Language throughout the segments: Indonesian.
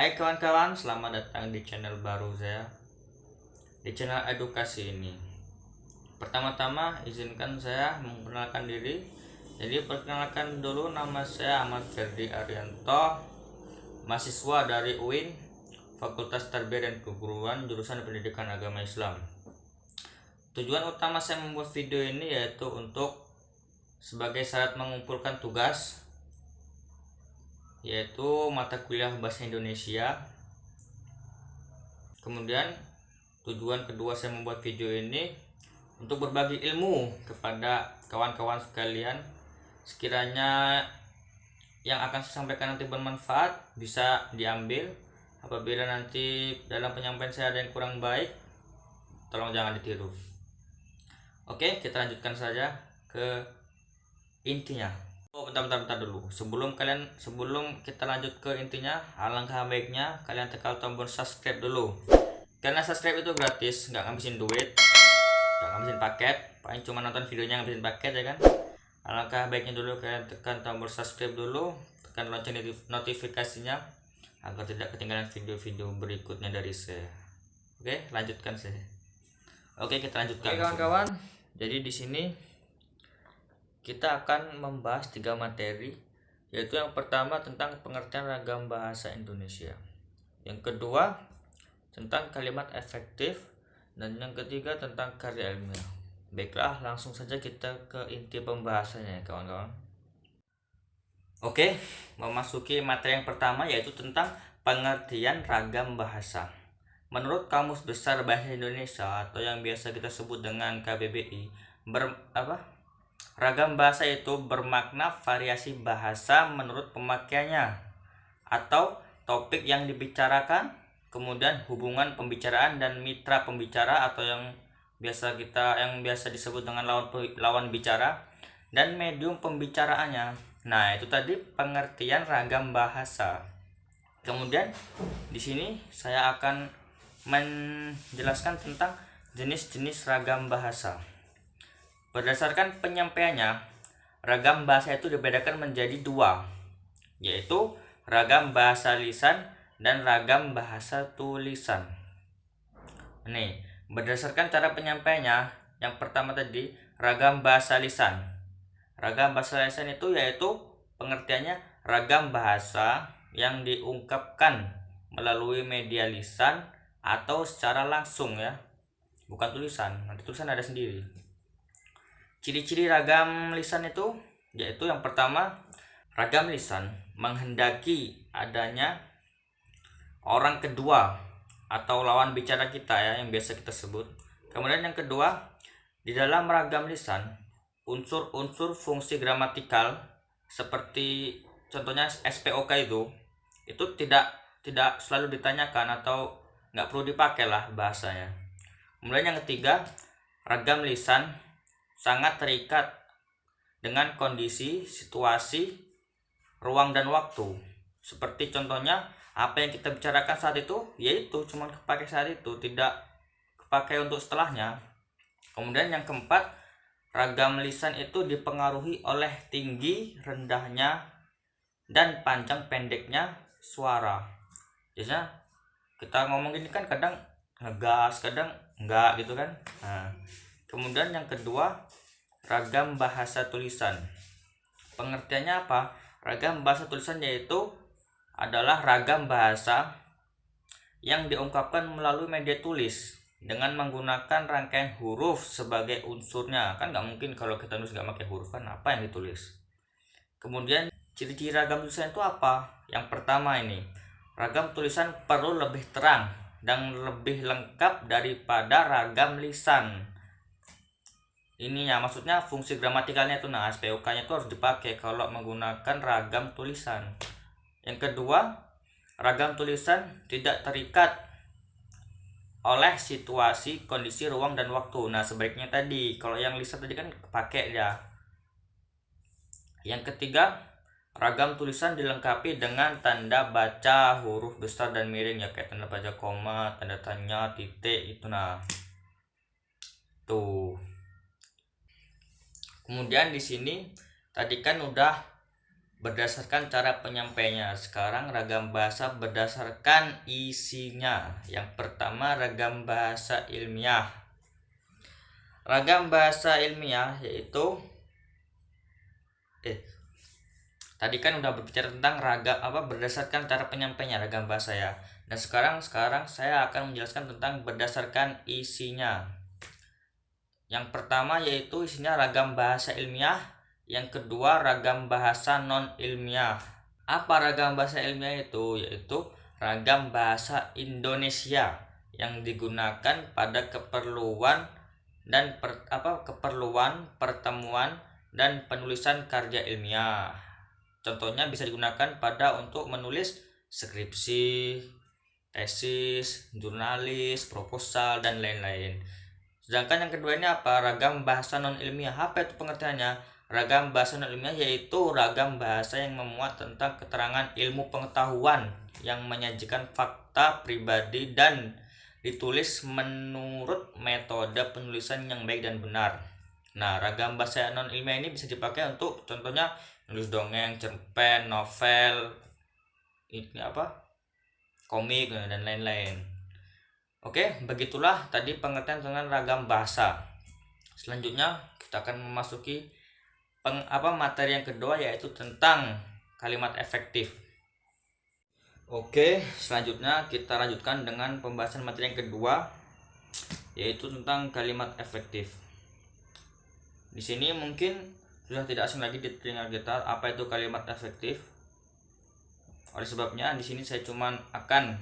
Hai kawan-kawan, selamat datang di channel baru saya, di channel edukasi ini. Pertama-tama izinkan saya memperkenalkan diri. Jadi perkenalkan dulu, nama saya Ahmad Ferdi Arianto, mahasiswa dari UIN, Fakultas Tarbiyah dan Keguruan, jurusan Pendidikan Agama Islam. Tujuan utama saya membuat video ini yaitu untuk sebagai syarat mengumpulkan tugas, yaitu mata kuliah bahasa Indonesia. Kemudian tujuan kedua saya membuat video ini untuk berbagi ilmu kepada kawan-kawan sekalian. Sekiranya yang akan saya sampaikan nanti bermanfaat, bisa diambil. Apabila nanti dalam penyampaian saya ada yang kurang baik, tolong jangan ditiru. Oke, kita lanjutkan saja ke intinya. Bentar dulu. Sebelum kita lanjut ke intinya, alangkah baiknya kalian tekan tombol subscribe dulu. Karena subscribe itu gratis, nggak ngabisin duit, nggak ngabisin paket, paling cuma nonton videonya ngabisin paket ya kan. Alangkah baiknya dulu kalian tekan tombol subscribe dulu, tekan lonceng notifikasinya agar tidak ketinggalan video-video berikutnya dari saya. Oke, lanjutkan saya. Oke, kita lanjutkan. Oke kawan-kawan, jadi di sini kita akan membahas 3 materi, yaitu yang pertama tentang pengertian ragam bahasa Indonesia, yang kedua tentang kalimat efektif, dan yang ketiga tentang karya ilmiah. Baiklah, langsung saja kita ke inti pembahasannya kawan-kawan. Oke, memasuki materi yang pertama, yaitu tentang pengertian ragam bahasa. Menurut Kamus Besar Bahasa Indonesia atau yang biasa kita sebut dengan KBBI, ragam bahasa itu bermakna variasi bahasa menurut pemakaiannya atau topik yang dibicarakan, kemudian hubungan pembicaraan dan mitra pembicara atau yang biasa disebut dengan lawan bicara, dan medium pembicaraannya. Nah, itu tadi pengertian ragam bahasa. Kemudian di sini saya akan menjelaskan tentang jenis-jenis ragam bahasa. Berdasarkan penyampaiannya, ragam bahasa itu dibedakan menjadi 2, yaitu ragam bahasa lisan dan ragam bahasa tulisan. Nih, berdasarkan cara penyampaiannya, yang pertama tadi ragam bahasa lisan. Ragam bahasa lisan itu yaitu pengertiannya ragam bahasa yang diungkapkan melalui media lisan atau secara langsung ya, bukan tulisan. Nanti tulisan ada sendiri. Ciri-ciri ragam lisan itu yaitu yang pertama, ragam lisan menghendaki adanya orang kedua atau lawan bicara kita ya, yang biasa kita sebut. Kemudian yang kedua, di dalam ragam lisan unsur-unsur fungsi gramatikal seperti contohnya SPOK itu tidak selalu ditanyakan atau nggak perlu dipakai lah bahasanya. Kemudian yang ketiga, ragam lisan sangat terikat dengan kondisi, situasi, ruang dan waktu. Seperti contohnya apa yang kita bicarakan saat itu, yaitu cuma kepakai saat itu, tidak kepakai untuk setelahnya. Kemudian yang keempat, ragam lisan itu dipengaruhi oleh tinggi, rendahnya, dan panjang pendeknya suara. Biasanya kita ngomong gini kan kadang ngegas, kadang enggak gitu kan. Nah, kemudian yang kedua, ragam bahasa tulisan. Pengertiannya apa? Ragam bahasa tulisan yaitu adalah ragam bahasa yang diungkapkan melalui media tulis dengan menggunakan rangkaian huruf sebagai unsurnya. Kan nggak mungkin kalau kita nulis nggak pakai huruf, kan apa yang ditulis. Kemudian ciri-ciri ragam tulisan itu apa? Yang pertama ini, ragam tulisan perlu lebih terang dan lebih lengkap daripada ragam lisan. Ininya maksudnya fungsi gramatikalnya itu, nah SPOK-nya itu harus dipakai kalau menggunakan ragam tulisan. Yang kedua, ragam tulisan tidak terikat oleh situasi, kondisi, ruang dan waktu. Nah, sebaiknya tadi kalau yang lisan tadi kan kepake ya. Yang ketiga, ragam tulisan dilengkapi dengan tanda baca huruf besar dan miring ya, kayak tanda baca koma, tanda tanya, titik itu. Nah, tuh. Kemudian di sini tadi kan udah berdasarkan cara penyampaiannya. Sekarang ragam bahasa berdasarkan isinya. Yang pertama, ragam bahasa ilmiah. Ragam bahasa ilmiah yaitu tadi kan udah berbicara tentang ragam berdasarkan cara penyampaiannya, ragam bahasa ya. Dan sekarang saya akan menjelaskan tentang berdasarkan isinya. Yang pertama yaitu isinya ragam bahasa ilmiah, yang kedua ragam bahasa non ilmiah. Apa ragam bahasa ilmiah itu? Yaitu ragam bahasa Indonesia yang digunakan pada keperluan pertemuan dan penulisan karya ilmiah. Contohnya bisa digunakan pada untuk menulis skripsi, tesis, jurnalis, proposal, dan lain-lain. Sedangkan yang kedua ini apa? Ragam bahasa non ilmiah. Apa itu pengertiannya? Ragam bahasa non ilmiah yaitu ragam bahasa yang memuat tentang keterangan ilmu pengetahuan yang menyajikan fakta pribadi dan ditulis menurut metode penulisan yang baik dan benar. Nah, ragam bahasa non ilmiah ini bisa dipakai untuk contohnya nulis dongeng, cerpen, novel, komik dan lain-lain. Oke, begitulah tadi pengertian tentang ragam bahasa. Selanjutnya kita akan memasuki materi yang kedua, yaitu tentang kalimat efektif. Oke, selanjutnya kita lanjutkan dengan pembahasan materi yang kedua, yaitu tentang kalimat efektif. Di sini mungkin sudah tidak asing lagi di telinga kita apa itu kalimat efektif. Oleh sebabnya di sini saya cuma akan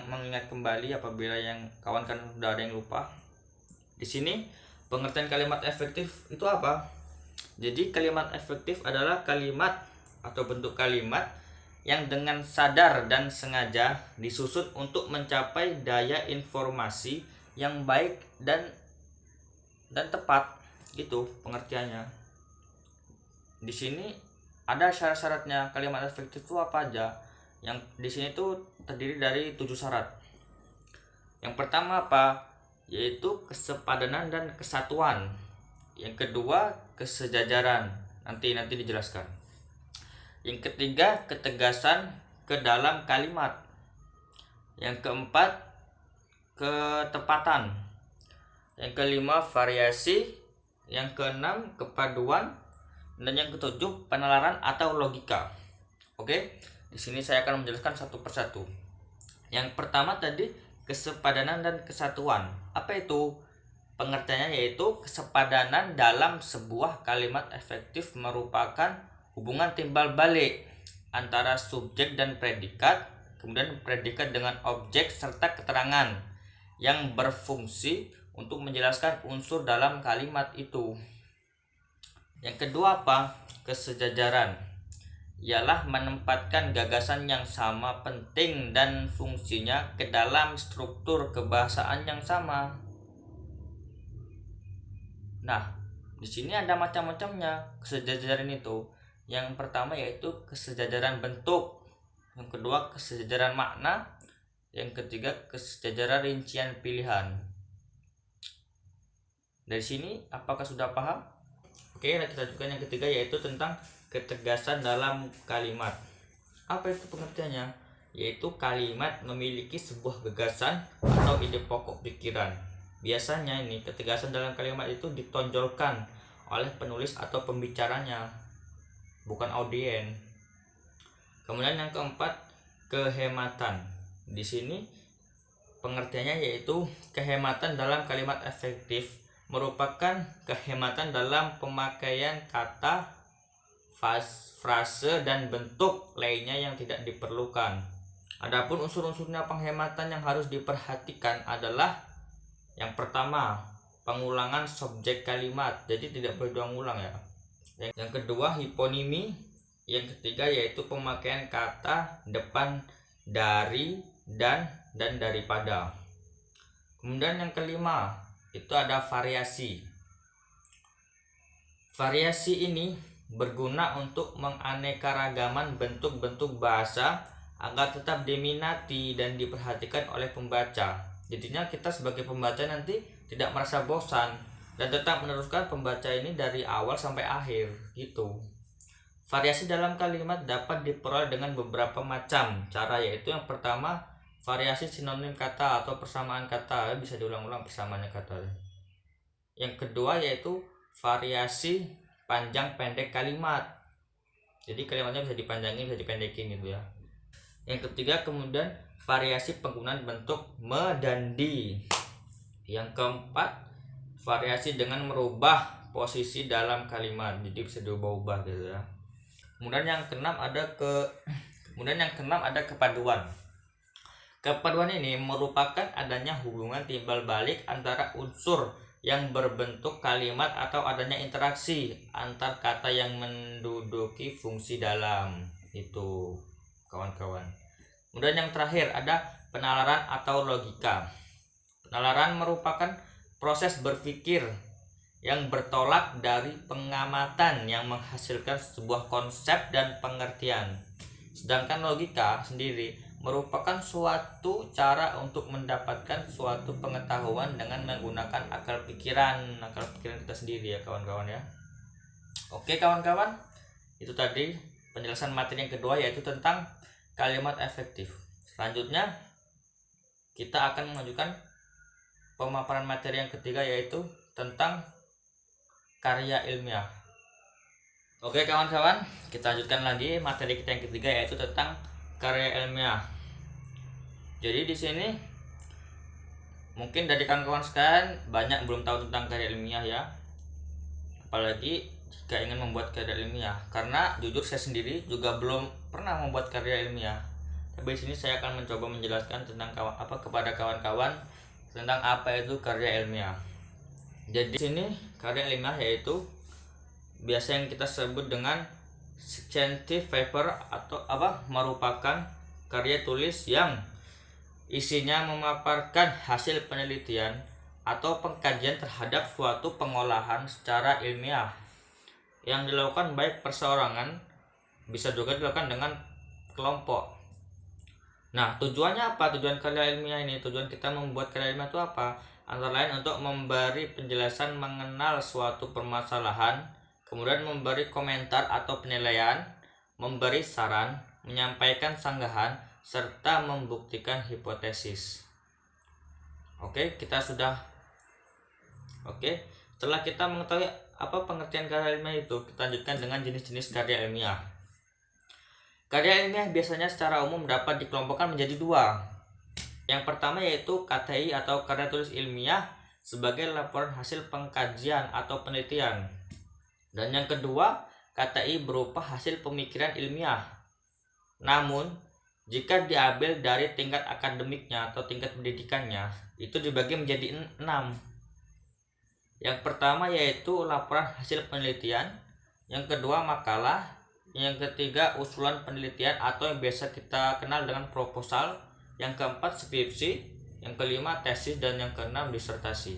mengingat kembali apabila yang kawan kan sudah ada yang lupa. Di sini pengertian kalimat efektif itu apa? Jadi kalimat efektif adalah kalimat atau bentuk kalimat yang dengan sadar dan sengaja disusun untuk mencapai daya informasi yang baik dan tepat, gitu pengertiannya. Di sini ada syarat-syaratnya. Kalimat efektif itu apa aja? Yang di sini tuh terdiri dari 7 syarat. Yang pertama apa? Yaitu kesepadanan dan kesatuan. Yang kedua kesejajaran. Nanti dijelaskan. Yang ketiga ketegasan ke dalam kalimat. Yang keempat ketepatan. Yang kelima variasi. Yang keenam kepaduan. Dan yang ketujuh penalaran atau logika. Oke, di sini saya akan menjelaskan satu persatu. Yang pertama tadi kesepadanan dan kesatuan. Apa itu? Pengertiannya yaitu kesepadanan dalam sebuah kalimat efektif merupakan hubungan timbal balik antara subjek dan predikat, kemudian predikat dengan objek serta keterangan yang berfungsi untuk menjelaskan unsur dalam kalimat itu. Yang kedua apa? Kesejajaran. Ialah menempatkan gagasan yang sama penting dan fungsinya ke dalam struktur kebahasaan yang sama. Nah, di sini ada macam-macamnya kesejajaran itu. Yang pertama yaitu kesejajaran bentuk, yang kedua kesejajaran makna, yang ketiga kesejajaran rincian pilihan. Dari sini apakah sudah paham? Oke, kita lanjutkan yang ketiga yaitu tentang ketegasan dalam kalimat. Apa itu pengertiannya? Yaitu kalimat memiliki sebuah gagasan atau ide pokok pikiran. Biasanya ini ketegasan dalam kalimat itu ditonjolkan oleh penulis atau pembicaranya, bukan audien. Kemudian yang keempat kehematan. Di sini pengertiannya yaitu kehematan dalam kalimat efektif merupakan kehematan dalam pemakaian kata, frase, dan bentuk lainnya yang tidak diperlukan. Adapun unsur-unsurnya penghematan yang harus diperhatikan adalah yang pertama, pengulangan subjek kalimat. Jadi tidak boleh diulang ya. Yang kedua, hiponimi. Yang ketiga yaitu pemakaian kata depan dari, dan daripada. Kemudian yang kelima, itu ada variasi. Variasi ini berguna untuk menganekaragaman bentuk-bentuk bahasa agar tetap diminati dan diperhatikan oleh pembaca. Jadinya kita sebagai pembaca nanti tidak merasa bosan dan tetap meneruskan pembaca ini dari awal sampai akhir gitu. Variasi dalam kalimat dapat diperoleh dengan beberapa macam cara, yaitu yang pertama variasi sinonim kata atau persamaan kata, bisa diulang-ulang persamaannya kata. Yang kedua yaitu variasi panjang pendek kalimat, jadi kalimatnya bisa dipanjangin bisa dipendekin gitu ya. Yang ketiga kemudian variasi penggunaan bentuk me dan di. Yang keempat variasi dengan merubah posisi dalam kalimat, jadi bisa diubah-ubah gitu ya. Kemudian yang keenam ada kepaduan. Kepaduan ini merupakan adanya hubungan timbal balik antara unsur yang berbentuk kalimat atau adanya interaksi antar kata yang menduduki fungsi dalam itu, kawan-kawan. Kemudian yang terakhir ada penalaran atau logika. Penalaran merupakan proses berpikir yang bertolak dari pengamatan yang menghasilkan sebuah konsep dan pengertian. Sedangkan logika sendiri merupakan suatu cara untuk mendapatkan suatu pengetahuan dengan menggunakan akal pikiran kita sendiri ya kawan-kawan ya. Oke kawan-kawan, itu tadi penjelasan materi yang kedua yaitu tentang kalimat efektif. Selanjutnya kita akan mengajukan pemaparan materi yang ketiga yaitu tentang karya ilmiah. Oke kawan-kawan, kita lanjutkan lagi materi kita yang ketiga yaitu tentang karya ilmiah. Jadi di sini mungkin dari kawan-kawan sekalian banyak belum tahu tentang karya ilmiah ya. Apalagi jika ingin membuat karya ilmiah, karena jujur saya sendiri juga belum pernah membuat karya ilmiah. Tapi di sini saya akan mencoba menjelaskan tentang kepada kawan-kawan tentang apa itu karya ilmiah. Jadi di sini karya ilmiah yaitu biasa yang kita sebut dengan scientific paper atau merupakan karya tulis yang isinya memaparkan hasil penelitian atau pengkajian terhadap suatu pengolahan secara ilmiah yang dilakukan baik perseorangan, bisa juga dilakukan dengan kelompok. Nah, tujuannya apa? Tujuan karya ilmiah ini, tujuan kita membuat karya ilmiah itu apa? Antara lain untuk memberi penjelasan mengenal suatu permasalahan, kemudian memberi komentar atau penilaian, memberi saran, menyampaikan sanggahan, serta membuktikan hipotesis. Oke, setelah kita mengetahui apa pengertian karya ilmiah itu, kita lanjutkan dengan jenis-jenis karya ilmiah. Karya ilmiah biasanya secara umum dapat dikelompokkan menjadi dua. Yang pertama yaitu KTI atau karya tulis ilmiah sebagai laporan hasil pengkajian atau penelitian. Dan yang kedua, KTI berupa hasil pemikiran ilmiah. Namun, jika diambil dari tingkat akademiknya atau tingkat pendidikannya, itu dibagi menjadi 6. Yang pertama yaitu laporan hasil penelitian, yang kedua makalah, yang ketiga usulan penelitian atau yang biasa kita kenal dengan proposal, yang keempat skripsi, yang kelima tesis, dan yang keenam disertasi.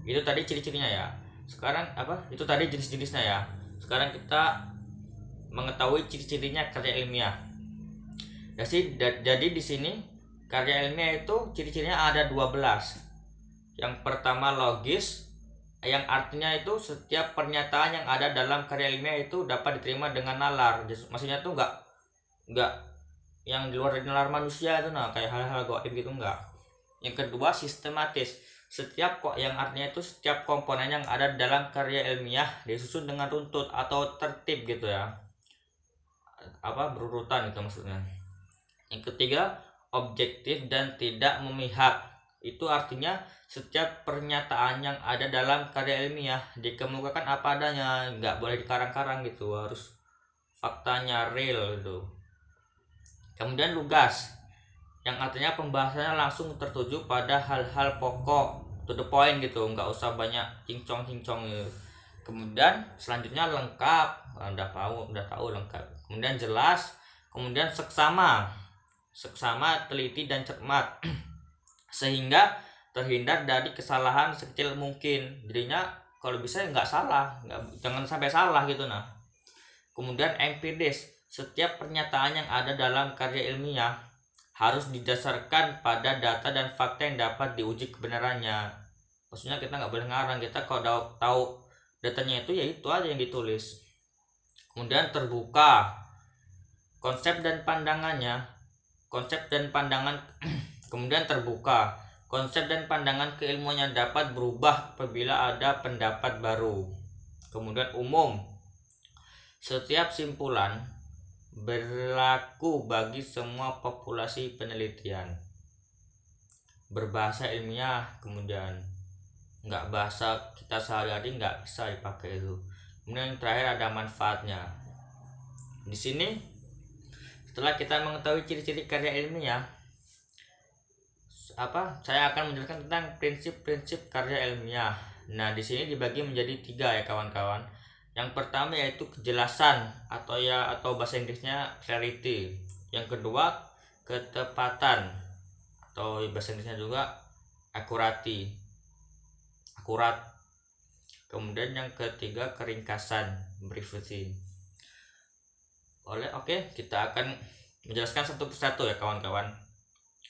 Itu tadi ciri-cirinya ya. Sekarang itu tadi jenis-jenisnya ya. Sekarang kita mengetahui ciri-cirinya karya ilmiah. Jadi di sini karya ilmiah itu ciri-cirinya ada 12. Yang pertama logis, yang artinya itu setiap pernyataan yang ada dalam karya ilmiah itu dapat diterima dengan nalar. Maksudnya tuh enggak yang di luar dari nalar manusia itu kayak hal-hal gaib gitu enggak. Yang kedua sistematis. Yang artinya itu setiap komponen yang ada dalam karya ilmiah disusun dengan runtut atau tertib gitu ya. Berurutan itu maksudnya. Yang ketiga objektif dan tidak memihak. Itu artinya setiap pernyataan yang ada dalam karya ilmiah dikemukakan apa adanya, nggak boleh dikarang-karang gitu, harus faktanya real gitu. Kemudian lugas, yang artinya pembahasannya langsung tertuju pada hal-hal pokok, to the point gitu, nggak usah banyak cincong-cincong gitu. Kemudian selanjutnya lengkap, udah tahu lengkap. Kemudian jelas, kemudian seksama, teliti dan cermat sehingga terhindar dari kesalahan sekecil mungkin. Jadinya kalau bisa nggak salah, jangan sampai salah gitu nah. Kemudian empiris, setiap pernyataan yang ada dalam karya ilmiah harus didasarkan pada data dan fakta yang dapat diuji kebenarannya. Maksudnya kita nggak boleh ngarang, kita kalau tahu datanya itu ya itu aja yang ditulis. kemudian terbuka, konsep dan pandangan kemudian terbuka, konsep dan pandangan keilmuannya dapat berubah apabila ada pendapat baru. Kemudian umum, setiap simpulan berlaku bagi semua populasi penelitian. Berbahasa ilmiah, kemudian nggak bahasa kita sehari-hari nggak bisa dipakai itu. Kemudian yang terakhir ada manfaatnya. Di sini setelah kita mengetahui ciri-ciri karya ilmiah, saya akan menjelaskan tentang prinsip-prinsip karya ilmiah. Nah, di sini dibagi menjadi 3 ya kawan-kawan. Yang pertama yaitu kejelasan atau bahasa Inggrisnya clarity. Yang kedua ketepatan atau bahasa Inggrisnya juga akurat. Kemudian yang ketiga keringkasan, brevity. Oke, kita akan menjelaskan satu persatu ya kawan-kawan.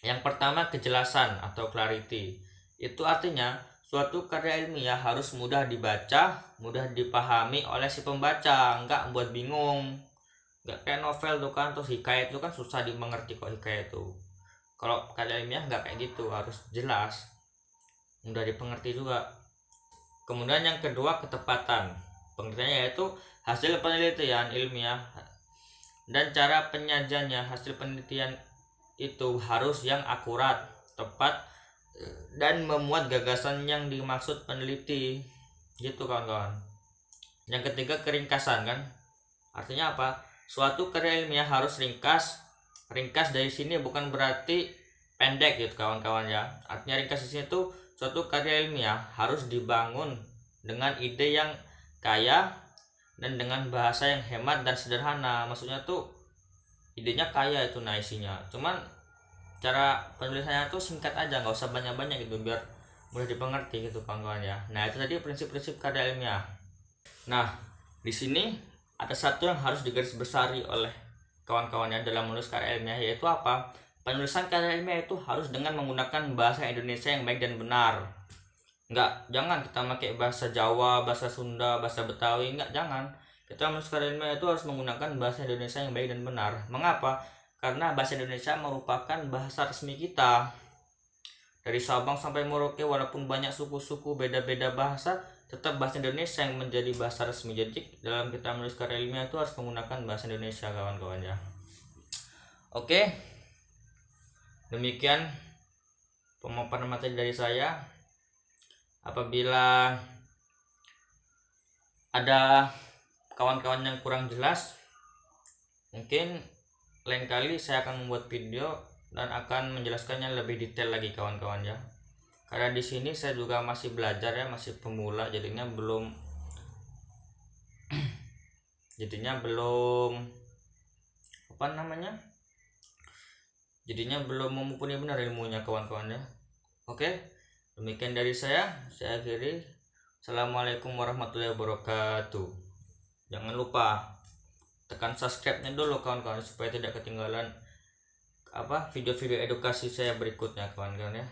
Yang pertama kejelasan atau clarity. Itu artinya suatu karya ilmiah harus mudah dibaca, mudah dipahami oleh si pembaca, enggak buat bingung. Enggak kayak novel tuh kan, terus hikayat itu kan susah dimengerti kok hikayat itu. Kalau karya ilmiah enggak kayak gitu, harus jelas, mudah dipengerti juga. Kemudian yang kedua ketepatan. Pengertiannya yaitu hasil penelitian ilmiah dan cara penyajiannya. Hasil penelitian itu harus yang akurat, tepat, dan memuat gagasan yang dimaksud peneliti, gitu kawan-kawan. Yang ketiga keringkasan kan, artinya apa? Suatu karya ilmiah harus ringkas. Ringkas dari sini bukan berarti pendek gitu kawan-kawan ya. Artinya ringkas di sini tuh suatu karya ilmiah harus dibangun dengan ide yang kaya dan dengan bahasa yang hemat dan sederhana. Maksudnya tuh idenya kaya itu isinya, cuman cara penulisannya tuh singkat aja, nggak usah banyak-banyak gitu biar mudah dipengerti gitu kawan-kawan ya. Nah, itu tadi prinsip-prinsip karya ilmiah. Nah, di sini ada satu yang harus digarisbesari oleh kawan-kawannya dalam menulis karya ilmiah, yaitu apa? Penulisan karya ilmiah itu harus dengan menggunakan bahasa Indonesia yang baik dan benar. Jangan kita pakai bahasa Jawa, bahasa Sunda, bahasa Betawi, jangan. Kita menulis karya ilmiah itu harus menggunakan bahasa Indonesia yang baik dan benar. Mengapa? Karena bahasa Indonesia merupakan bahasa resmi kita. Dari Sabang sampai Merauke, walaupun banyak suku-suku beda-beda bahasa, tetap bahasa Indonesia yang menjadi bahasa resmi. Jadi dalam kita menulis karya ilmiah itu harus menggunakan bahasa Indonesia kawan-kawan ya. Oke, demikian pemaparan materi dari saya. Apabila ada kawan-kawan yang kurang jelas, mungkin lain kali saya akan membuat video dan akan menjelaskannya lebih detail lagi kawan-kawan ya. Karena di sini saya juga masih belajar ya, masih pemula, jadinya belum mumpuni benar ilmunya kawan-kawan ya. Oke, demikian dari saya akhiri. Assalamualaikum warahmatullahi wabarakatuh. Jangan lupa tekan subscribe-nya dulu kawan-kawan supaya tidak ketinggalan video-video edukasi saya berikutnya kawan-kawan ya.